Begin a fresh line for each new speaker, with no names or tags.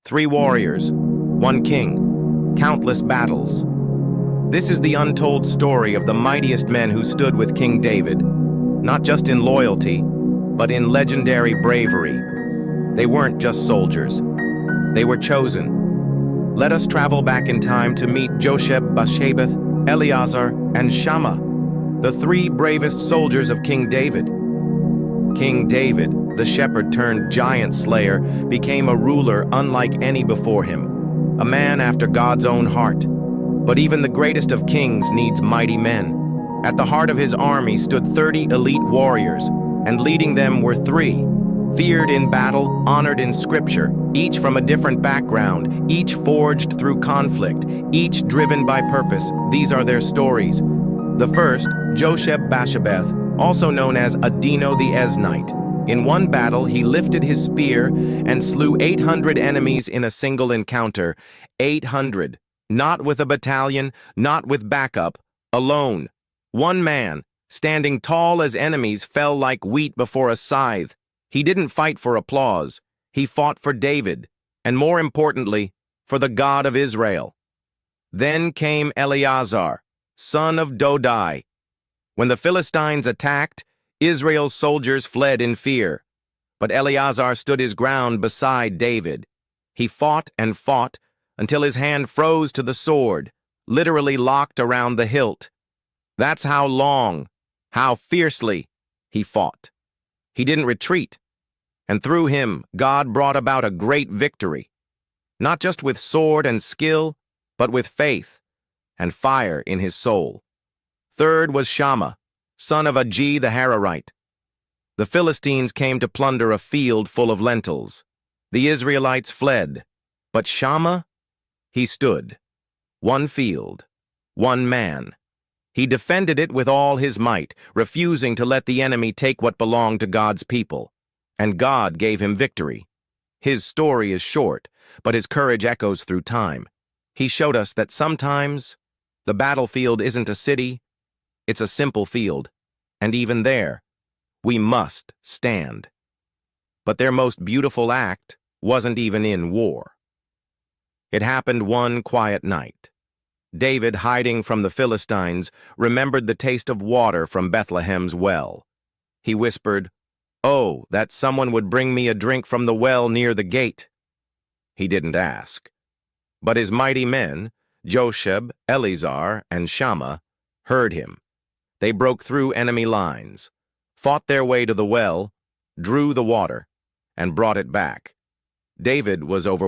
3 warriors, 1 king, countless battles. This is the untold story of the mightiest men who stood with King David, not just in loyalty, but in legendary bravery. They weren't just soldiers. They were chosen. Let us travel back in time to meet Josheb-Basshebeth, Eleazar, and Shammah, the 3 bravest soldiers of King David. King David, the shepherd-turned-giant slayer, became a ruler unlike any before him, a man after God's own heart. But even the greatest of kings needs mighty men. At the heart of his army stood 30 elite warriors, and leading them were 3, feared in battle, honored in scripture, each from a different background, each forged through conflict, each driven by purpose. These are their stories. The first, Josheb-Basshebeth, also known as Adino the Eznite. In one battle, he lifted his spear and slew 800 enemies in a single encounter. 800. Not with a battalion, not with backup, alone. One man, standing tall as enemies, fell like wheat before a scythe. He didn't fight for applause. He fought for David, and more importantly, for the God of Israel. Then came Eleazar, son of Dodai. When the Philistines attacked, Israel's soldiers fled in fear. But Eleazar stood his ground beside David. He fought and fought until his hand froze to the sword, literally locked around the hilt. That's how long, how fiercely he fought. He didn't retreat. And through him, God brought about a great victory, not just with sword and skill, but with faith and fire in his soul. Third was Shammah, son of Agi the Hararite. The Philistines came to plunder a field full of lentils. The Israelites fled, but Shammah, he stood. One field, one man. He defended it with all his might, refusing to let the enemy take what belonged to God's people. And God gave him victory. His story is short, but his courage echoes through time. He showed us that sometimes the battlefield isn't a city, it's a simple field, and even there, we must stand. But their most beautiful act wasn't even in war. It happened one quiet night. David, hiding from the Philistines, remembered the taste of water from Bethlehem's well. He whispered, "Oh, that someone would bring me a drink from the well near the gate." He didn't ask. But his mighty men, Josheb, Eleazar, and Shammah, heard him. They broke through enemy lines, fought their way to the well, drew the water, and brought it back. David was overwhelmed.